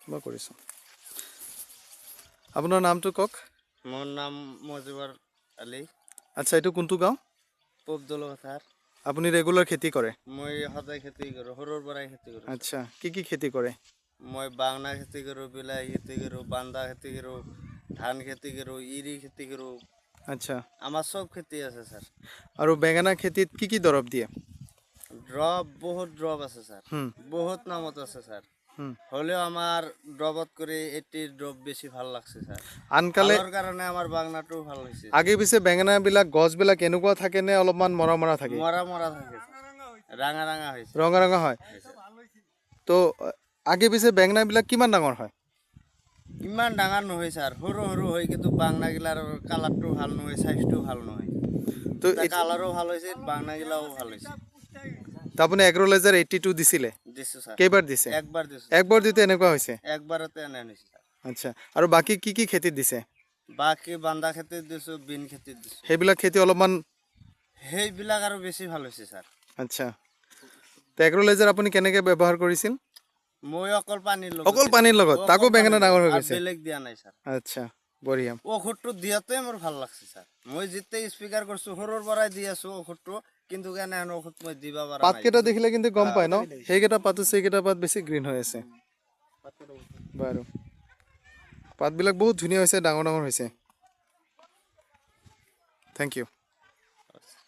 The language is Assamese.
কিবা কৰিছো আপোনাৰ নামটো কক মোৰ নাম মজিবৰ আলী আচ্ছা এইটো কোনটো গাঁও পূব দলপথাৰ আপুনি ৰেগুলাৰ খেতি কৰে মই সদায় খেতি কৰোঁ সৰুৰ পৰাই খেতি কৰোঁ আচ্ছা কি খেতি কৰে মই বাংনা খেতি কৰোঁ বিলাহী খেতি কৰোঁ বান্দা খেতি কৰোঁ ধান খেতি কৰোঁ ইৰি খেতি কৰোঁ আচ্ছা আমাৰ চব খেতি আছে ছাৰ আৰু বেঙেনা খেতিত কি দৰৱ দিয়ে ড্ৰপ বহুত ড্ৰপ আছে ছাৰ বহুত নামত আছে ছাৰ হলেও আমাৰ ড্ৰপত কৰি এটিৰ ড্ৰপ বেছি ভাল লাগছে ছাৰ আনকালে কাৰণে আমাৰ বাংনাটো ভাল হৈছে আগে পিছে বেঙেনা বিলাক গছ বিলাক এনেকুৱা থাকে নে অলপমান মৰা থাকে মৰা থাকে ৰাঙা ৰাঙা হৈছে ৰঙা হয় তো আগে পিছে বেঙেনা বিলাক কিমান ডাঙৰ হয় ইমান ডাঙৰ নহয় ছাৰ সৰু সৰু হয় কিন্তু বাংনা গিলাৰ কালাৰটো ভাল নহয় সাইজটো ভাল নহয় তো কালাৰো ভাল হৈছে বাংনা গিলাও ভাল হৈছে তো আপুনি এগ্ৰোলাইজাৰ 82 দিছিলে দিছো ছাৰ কেইবাৰ দিছে একবাৰ দিছো একবাৰ দিতে এনেকুৱা হৈছে একবাৰতে এনে হৈছে আচ্ছা আৰু বাকি কি খেতিত দিছে বাকি বান্দা খেতিত দিছো বিন খেতিত দিছো সেইবিলাক খেতি অলপমান সেইবিলাক আৰু বেছি ভাল হৈছে ছাৰ আচ্ছা তো এগ্ৰোলাইজাৰ আপুনি কেনেকৈ ব্যৱহাৰ কৰিছিল মই অকল পানীৰ লগত তাকো বেঙেনা ডাঙৰ হৈ গৈছে বেলেগ দিয়া নাই ছাৰ আচ্ছা বঢ়িয়া ঔষধটো দিয়াতে মোৰ ভাল লাগছে ছাৰ মই যেতিয়া স্পিকাৰ কৰিছো সৰুৰ পৰাই দি আছো ঔষধটো কিন্তু কেনে ঔষধ মই দিবা পাৰা নাই পাতকেইটা দেখিলে কিন্তু গম পায় ন সেইকেইটা পাত সেইকেইটা পাত বেছি গ্ৰীণ হৈ আছে বাৰু পাতবিলাক বহুত ধুনীয়া হৈছে ডাঙৰ হৈছে থেংক ইউ